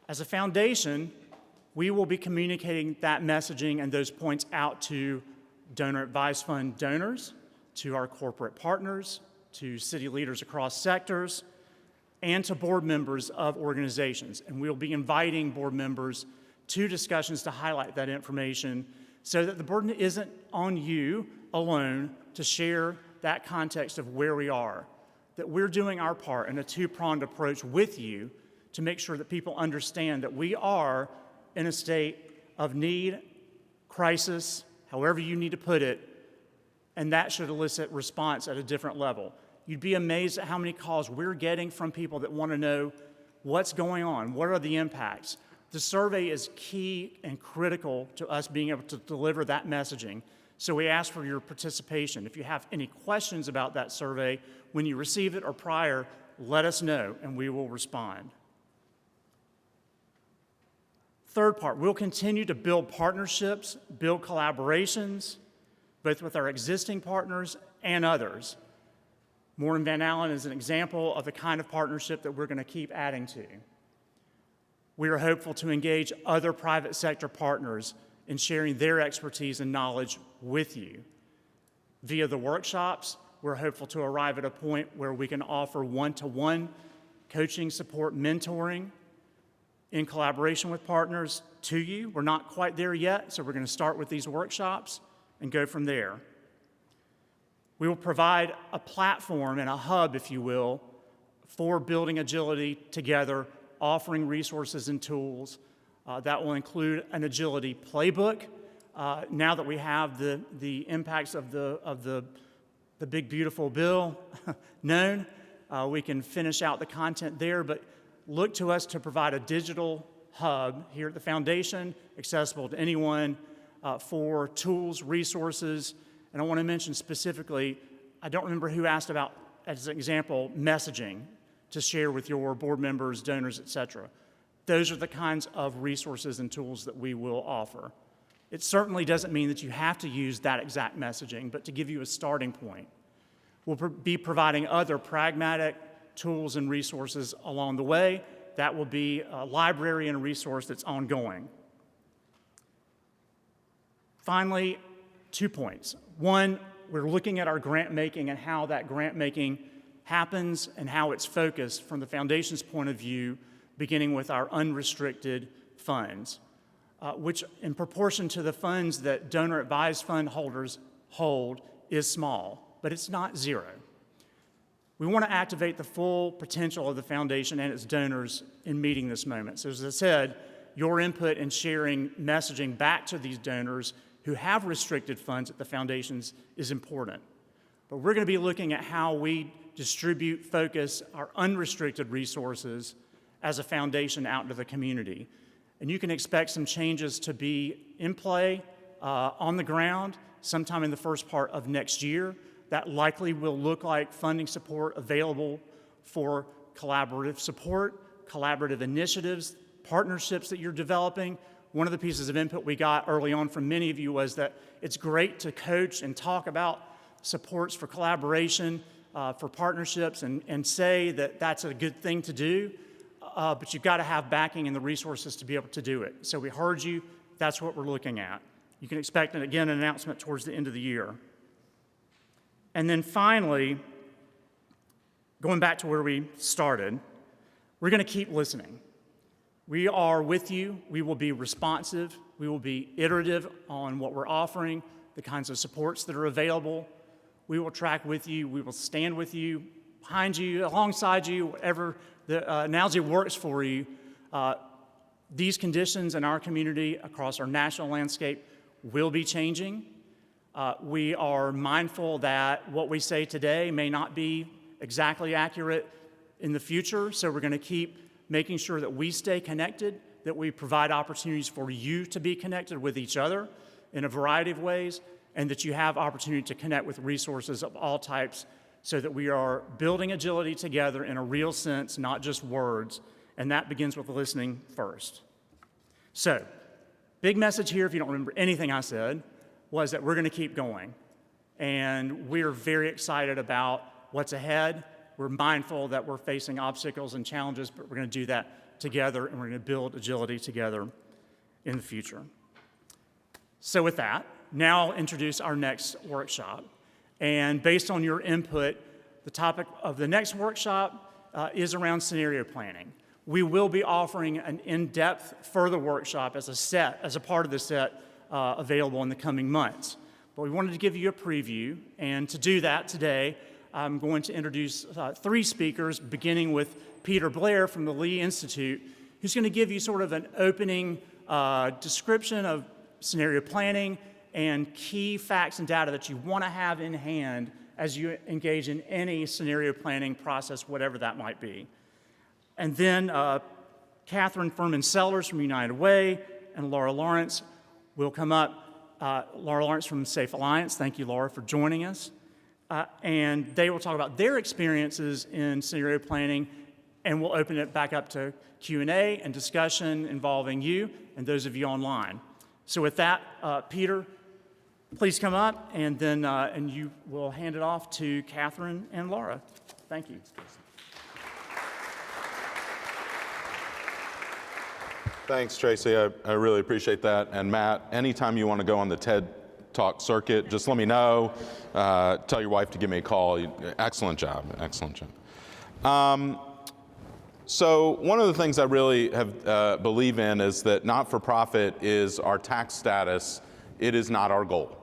as a foundation, we will be communicating that messaging and those points out to Donor Advised Fund donors, to our corporate partners, to city leaders across sectors, and to board members of organizations. And we'll be inviting board members to discussions to highlight that information so that the burden isn't on you alone to share that context of where we are, that we're doing our part in a two-pronged approach with you to make sure that people understand that we are in a state of need, crisis, however you need to put it, and that should elicit response at a different level. You'd be amazed at how many calls we're getting from people that want to know what's going on, what are the impacts. The survey is key and critical to us being able to deliver that messaging. So we ask for your participation. If you have any questions about that survey, when you receive it or prior, let us know and we will respond. Third part, we'll continue to build partnerships, build collaborations, both with our existing partners and others. Morton Van Allen is an example of the kind of partnership that we're going to keep adding to. We are hopeful to engage other private sector partners in sharing their expertise and knowledge with you. Via the workshops, we're hopeful to arrive at a point where we can offer one-to-one coaching, support, mentoring in collaboration with partners to you. We're not quite there yet, so we're going to start with these workshops and go from there. We will provide a platform and a hub, if you will, for building agility together, offering resources and tools. That will include an agility playbook. Now that we have the impacts of the big beautiful bill known, we can finish out the content there, but look to us to provide a digital hub here at the foundation, accessible to anyone, for tools, resources. And I want to mention specifically, I don't remember who asked about, as an example, messaging to share with your board members, donors, et cetera. Those are the kinds of resources and tools that we will offer. It certainly doesn't mean that you have to use that exact messaging, but to give you a starting point. We'll be providing other pragmatic tools and resources along the way. That will be a library and a resource that's ongoing. Finally, 2 points. One, we're looking at our grant making and how that grant making happens and how it's focused from the foundation's point of view, beginning with our unrestricted funds, which in proportion to the funds that donor advised fund holders hold is small, but it's not zero. We want to activate the full potential of the foundation and its donors in meeting this moment. So as I said, your input in sharing messaging back to these donors who have restricted funds at the foundations is important. But we're going to be looking at how we distribute, focus our unrestricted resources as a foundation out into the community. And you can expect some changes to be in play on the ground sometime in the first part of next year. That likely will look like funding support available for collaborative support, collaborative initiatives, partnerships that you're developing. One of the pieces of input we got early on from many of you was that it's great to coach and talk about supports for collaboration, for partnerships, and say that that's a good thing to do, but you've got to have backing and the resources to be able to do it. So we heard you. That's what we're looking at. You can expect, again, an announcement towards the end of the year. And then finally, going back to where we started, we're going to keep listening. We are with you. We will be responsive. We will be iterative on what we're offering, the kinds of supports that are available. We will track with you. We will stand with you, behind you, alongside you, whatever the analogy works for you. These conditions in our community across our national landscape will be changing. We are mindful that what we say today may not be exactly accurate in the future, so we're going to keep making sure that we stay connected, that we provide opportunities for you to be connected with each other in a variety of ways, and that you have opportunity to connect with resources of all types so that we are building agility together in a real sense, not just words, and that begins with listening first. So, big message here, if you don't remember anything I said, was that we're going to keep going. And we're very excited about what's ahead. We're mindful that we're facing obstacles and challenges, but we're going to do that together, and we're going to build agility together in the future. So with that, now I'll introduce our next workshop. And based on your input, the topic of the next workshop is around scenario planning. We will be offering an in-depth further workshop as a part of the set available in the coming months. But we wanted to give you a preview, and to do that today, I'm going to introduce three speakers, beginning with Peter Blair from the Lee Institute, who's going to give you sort of an opening description of scenario planning and key facts and data that you want to have in hand as you engage in any scenario planning process, whatever that might be. And then Catherine Furman-Sellers from United Way and Laura Lawrence will come up. Laura Lawrence from Safe Alliance. Thank you, Laura, for joining us. And they will talk about their experiences in scenario planning, and we'll open it back up to Q&A and discussion involving you and those of you online. So with that, Peter, please come up, and then and you will hand it off to Catherine and Laura. Thank you. Thanks, Tracy. I really appreciate that. And Matt, anytime you want to go on the TED Talk circuit, just let me know. Tell your wife to give me a call. Excellent job. Excellent job. So one of the things I really have believe in is that not-for-profit is our tax status. It is not our goal.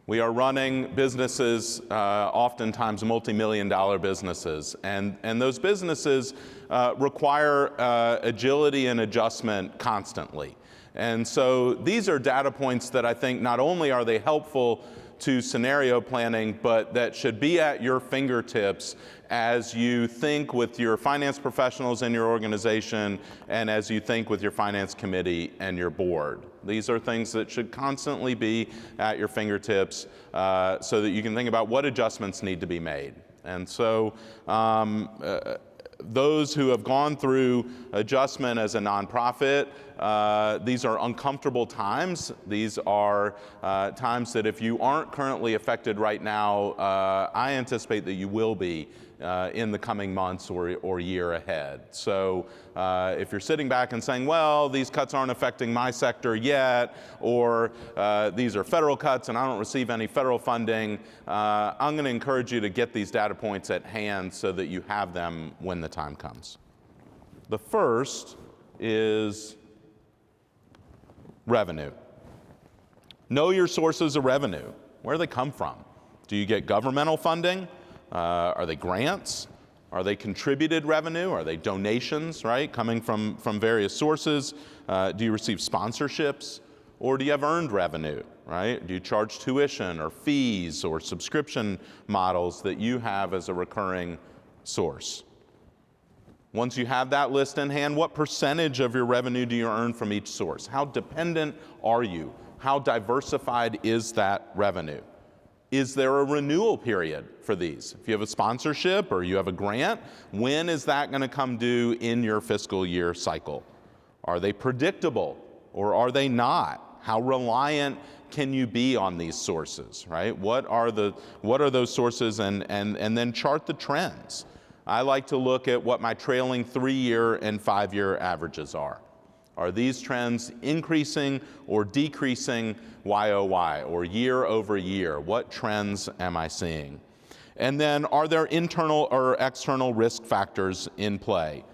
We are running businesses, oftentimes multi-million-dollar businesses, and those businesses require agility and adjustment constantly. And so these are data points that I think not only are they helpful to scenario planning, but that should be at your fingertips as you think with your finance professionals in your organization and as you think with your finance committee and your board. These are things that should constantly be at your fingertips so that you can think about what adjustments need to be made. And so those who have gone through adjustment as a nonprofit, these are uncomfortable times. These are times that if you aren't currently affected right now, I anticipate that you will be in the coming months or year ahead. So if you're sitting back and saying, well, these cuts aren't affecting my sector yet, or these are federal cuts and I don't receive any federal funding, I'm going to encourage you to get these data points at hand so that you have them when the time comes. The first is revenue. Know your sources of revenue. Where do they come from? Do you get governmental funding? Are they grants? Are they contributed revenue? Are they donations, right, coming from various sources? Do you receive sponsorships? Or do you have earned revenue, right? Do you charge tuition or fees or subscription models that you have as a recurring source? Once you have that list in hand, what percentage of your revenue do you earn from each source? How dependent are you? How diversified is that revenue? Is there a renewal period for these? If you have a sponsorship or you have a grant, when is that going to come due in your fiscal year cycle? Are they predictable or are they not? How reliant can you be on these sources, right? What are those sources, and then chart the trends. I like to look at what my trailing 3-year and 5-year averages are. Are these trends increasing or decreasing YOY or year over year? What trends am I seeing? And then are there internal or external risk factors in play?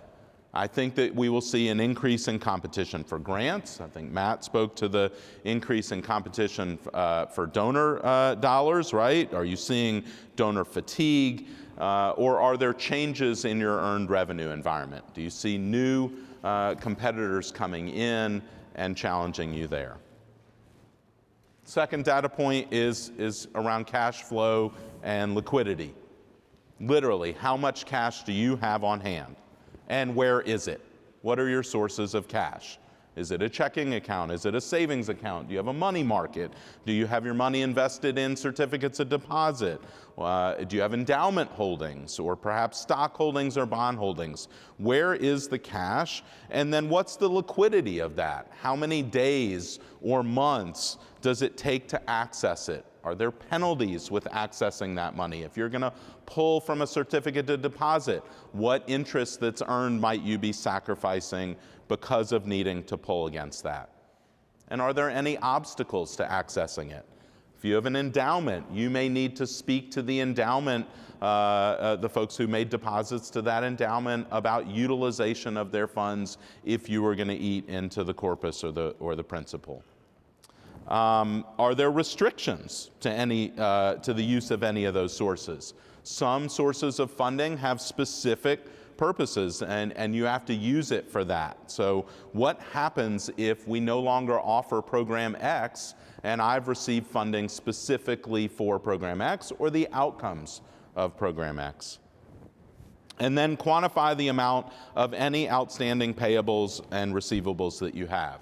I think that we will see an increase in competition for grants. I think Matt spoke to the increase in competition for donor dollars, right? Are you seeing donor fatigue? Or are there changes in your earned revenue environment? Do you see new competitors coming in and challenging you there? Second data point is around cash flow and liquidity. Literally, how much cash do you have on hand? And where is it? What are your sources of cash? Is it a checking account? Is it a savings account? Do you have a money market? Do you have your money invested in certificates of deposit? Do you have endowment holdings or perhaps stock holdings or bond holdings? Where is the cash? And then what's the liquidity of that? How many days or months does it take to access it? Are there penalties with accessing that money? If you're going to pull from a certificate of deposit, what interest that's earned might you be sacrificing because of needing to pull against that? And are there any obstacles to accessing it? If you have an endowment, you may need to speak to the endowment, the folks who made deposits to that endowment, about utilization of their funds if you were going to eat into the corpus or the principal. Are there restrictions to the use of any of those sources? Some sources of funding have specific purposes, and you have to use it for that. So what happens if we no longer offer Program X and I've received funding specifically for Program X or the outcomes of Program X? And then quantify the amount of any outstanding payables and receivables that you have.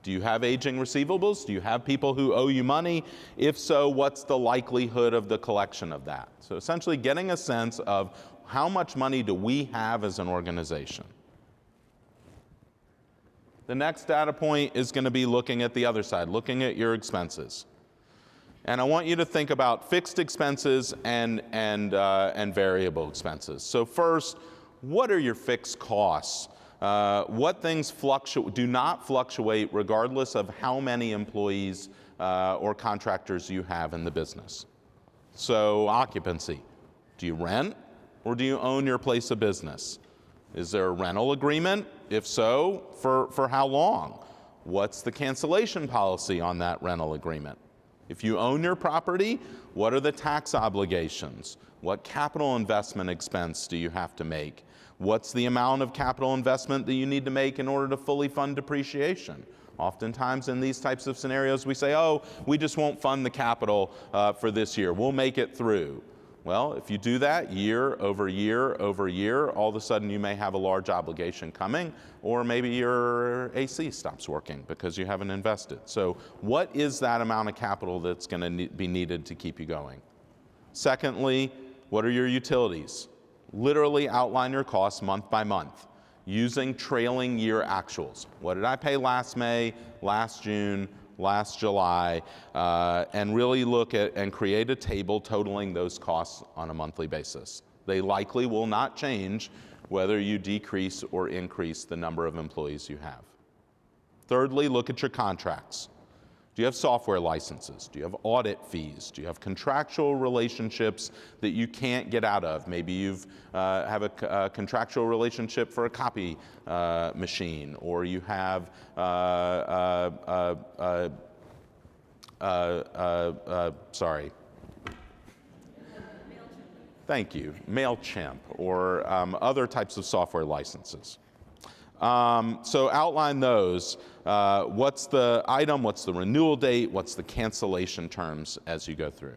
Do you have aging receivables? Do you have people who owe you money? If so, what's the likelihood of the collection of that? So essentially getting a sense of how much money do we have as an organization. The next data point is going to be looking at the other side, looking at your expenses. And I want you to think about fixed expenses and variable expenses. So first, what are your fixed costs? What things do not fluctuate regardless of how many employees or contractors you have in the business? So occupancy. Do you rent or do you own your place of business? Is there a rental agreement? If so, for how long? What's the cancellation policy on that rental agreement? If you own your property, what are the tax obligations? What capital investment expense do you have to make? What's the amount of capital investment that you need to make in order to fully fund depreciation? Oftentimes in these types of scenarios, we say, oh, we just won't fund the capital for this year. We'll make it through. Well, if you do that year over year over year, all of a sudden you may have a large obligation coming, or maybe your AC stops working because you haven't invested. So what is that amount of capital that's going to be needed to keep you going? Secondly, what are your utilities? Literally outline your costs month by month using trailing year actuals. What did I pay last May, last June, last July, and really look at and create a table totaling those costs on a monthly basis. They likely will not change whether you decrease or increase the number of employees you have. Thirdly, look at your contracts. Do you have software licenses? Do you have audit fees? Do you have contractual relationships that you can't get out of? Maybe you've have a contractual relationship for a copy machine, or you have sorry. Thank you, MailChimp, or other types of software licenses. So outline those. What's the item, what's the renewal date, what's the cancellation terms as you go through.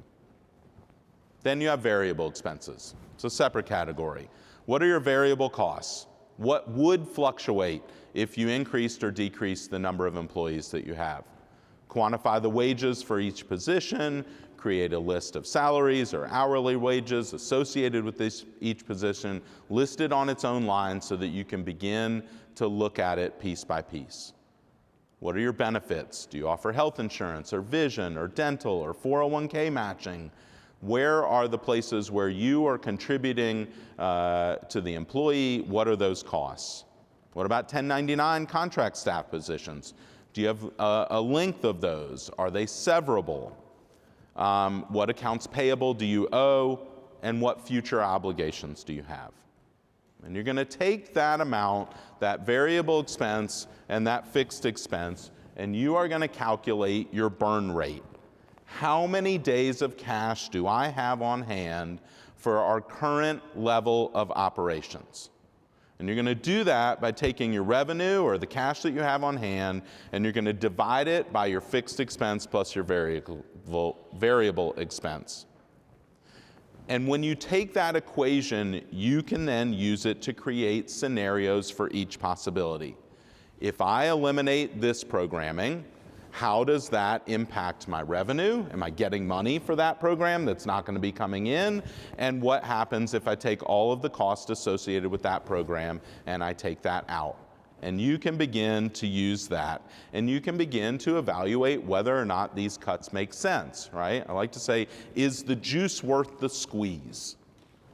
Then you have variable expenses. It's a separate category. What are your variable costs? What would fluctuate if you increased or decreased the number of employees that you have? Quantify the wages for each position, create a list of salaries or hourly wages associated with each position, listed on its own line so that you can begin to look at it piece by piece. What are your benefits? Do you offer health insurance or vision or dental or 401k matching? Where are the places where you are contributing to the employee? What are those costs? What about 1099 contract staff positions? Do you have a length of those? Are they severable? What accounts payable do you owe? And what future obligations do you have? And you're going to take that amount, that variable expense and that fixed expense, and you are going to calculate your burn rate. How many days of cash do I have on hand for our current level of operations? And you're going to do that by taking your revenue or the cash that you have on hand, and you're going to divide it by your fixed expense plus your variable expense. And when you take that equation, you can then use it to create scenarios for each possibility. If I eliminate this programming, how does that impact my revenue? Am I getting money for that program that's not going to be coming in? And what happens if I take all of the costs associated with that program and I take that out? And you can begin to use that, and you can begin to evaluate whether or not these cuts make sense, right? I like to say, is the juice worth the squeeze?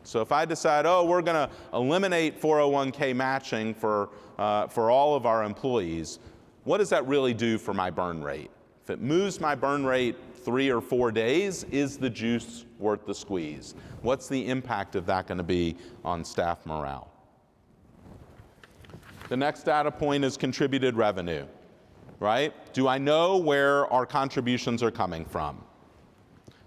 So if I decide, oh, we're going to eliminate 401k matching for all of our employees, what does that really do for my burn rate? If it moves my burn rate 3 or 4 days, is the juice worth the squeeze? What's the impact of that going to be on staff morale? The next data point is contributed revenue, right? Do I know where our contributions are coming from?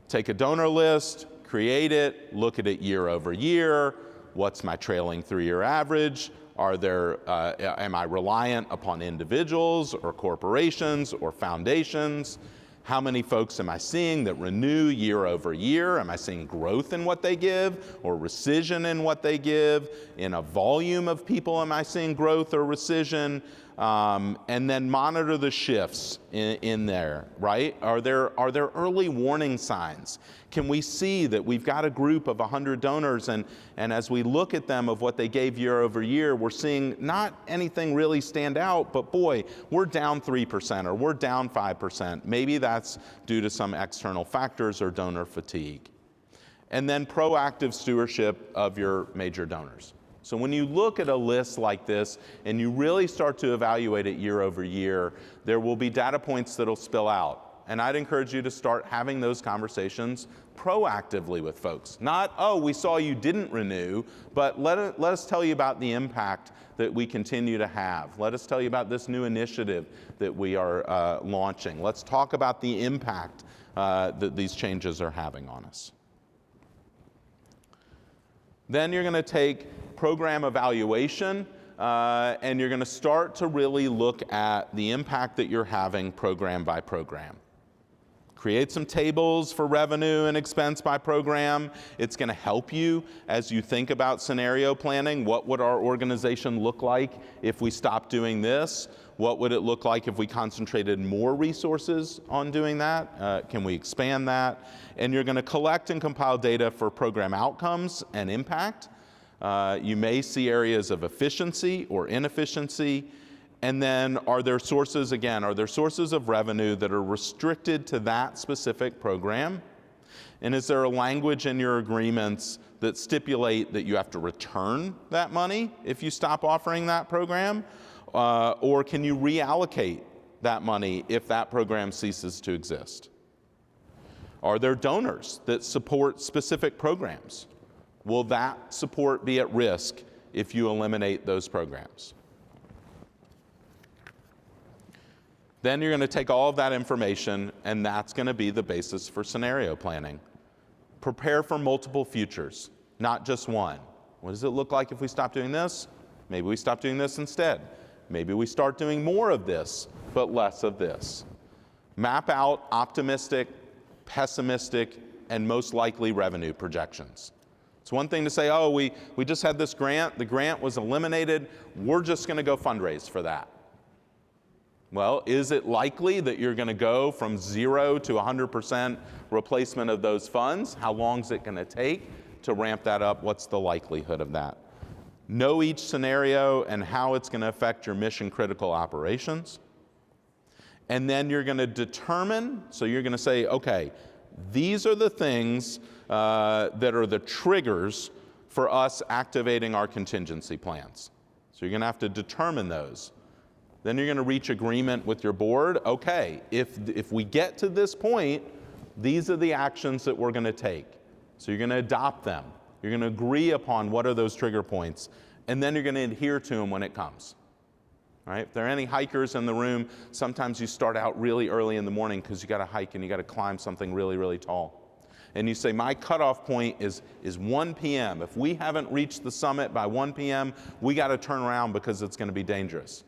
Take a donor list, create it, look at it year over year. What's my trailing 3-year average? Am I reliant upon individuals or corporations or foundations? How many folks am I seeing that renew year over year? Am I seeing growth in what they give or rescission in what they give? In a volume of people, am I seeing growth or rescission? And then monitor the shifts in there, right? Are there early warning signs? Can we see that we've got a group of 100 donors, and as we look at them of what they gave year over year, we're seeing not anything really stand out, but boy, we're down 3% or we're down 5%. Maybe that's due to some external factors or donor fatigue. And then proactive stewardship of your major donors. So when you look at a list like this and you really start to evaluate it year over year, there will be data points that'll spill out. And I'd encourage you to start having those conversations proactively with folks. Not, oh, we saw you didn't renew, but let us tell you about the impact that we continue to have. Let us tell you about this new initiative that we are launching. Let's talk about the impact that these changes are having on us. Then you're going to take program evaluation, and you're going to start to really look at the impact that you're having program by program. Create some tables for revenue and expense by program. It's going to help you as you think about scenario planning. What would our organization look like if we stopped doing this? What would it look like if we concentrated more resources on doing that? Can we expand that? And you're going to collect and compile data for program outcomes and impact. You may see areas of efficiency or inefficiency. And then are there sources of revenue that are restricted to that specific program? And is there a language in your agreements that stipulate that you have to return that money if you stop offering that program? Or can you reallocate that money if that program ceases to exist? Are there donors that support specific programs? Will that support be at risk if you eliminate those programs? Then you're going to take all of that information, and that's going to be the basis for scenario planning. Prepare for multiple futures, not just one. What does it look like if we stop doing this? Maybe we stop doing this instead. Maybe we start doing more of this, but less of this. Map out optimistic, pessimistic, and most likely revenue projections. It's one thing to say, oh, we just had this grant, the grant was eliminated, we're just going to go fundraise for that. Well, is it likely that you're going to go from 0 to 100% replacement of those funds? How long is it going to take to ramp that up? What's the likelihood of that? Know each scenario and how it's going to affect your mission-critical operations. And then you're going to determine, so you're going to say, okay, these are the things that are the triggers for us activating our contingency plans. So you're going to have to determine those. Then you're going to reach agreement with your board. Okay, if we get to this point, these are the actions that we're going to take. So you're going to adopt them. You're going to agree upon what are those trigger points, and then you're going to adhere to them when it comes. All right? If there are any hikers in the room, sometimes you start out really early in the morning because you got to hike and you got to climb something really, really tall. And you say, my cutoff point is 1 p.m. If we haven't reached the summit by 1 p.m., we got to turn around because it's going to be dangerous.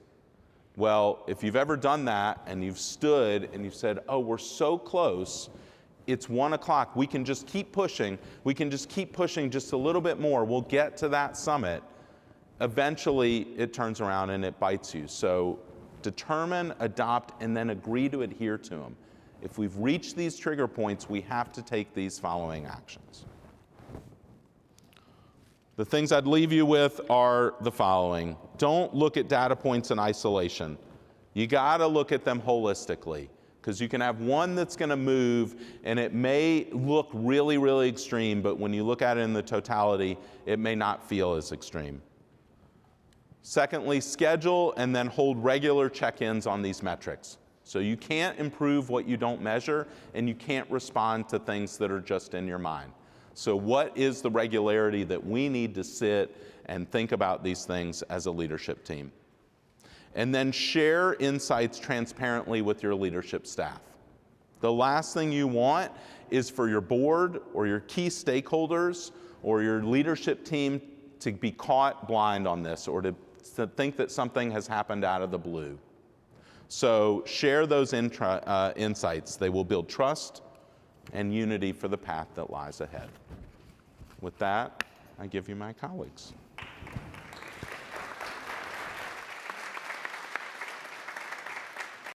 Well, if you've ever done that and you've stood and you've said, oh, we're so close, it's 1 o'clock, we can just keep pushing, we can just keep pushing just a little bit more, we'll get to that summit. Eventually, it turns around and it bites you. So determine, adopt, and then agree to adhere to them. If we've reached these trigger points, we have to take these following actions. The things I'd leave you with are the following. Don't look at data points in isolation. You got to look at them holistically, because you can have one that's going to move and it may look really, really extreme, but when you look at it in the totality, it may not feel as extreme. Secondly, schedule and then hold regular check-ins on these metrics. So you can't improve what you don't measure, and you can't respond to things that are just in your mind. So what is the regularity that we need to sit and think about these things as a leadership team? And then share insights transparently with your leadership staff. The last thing you want is for your board or your key stakeholders or your leadership team to be caught blind on this or to think that something has happened out of the blue. So share those insights. They will build trust and unity for the path that lies ahead. With that, I give you my colleagues.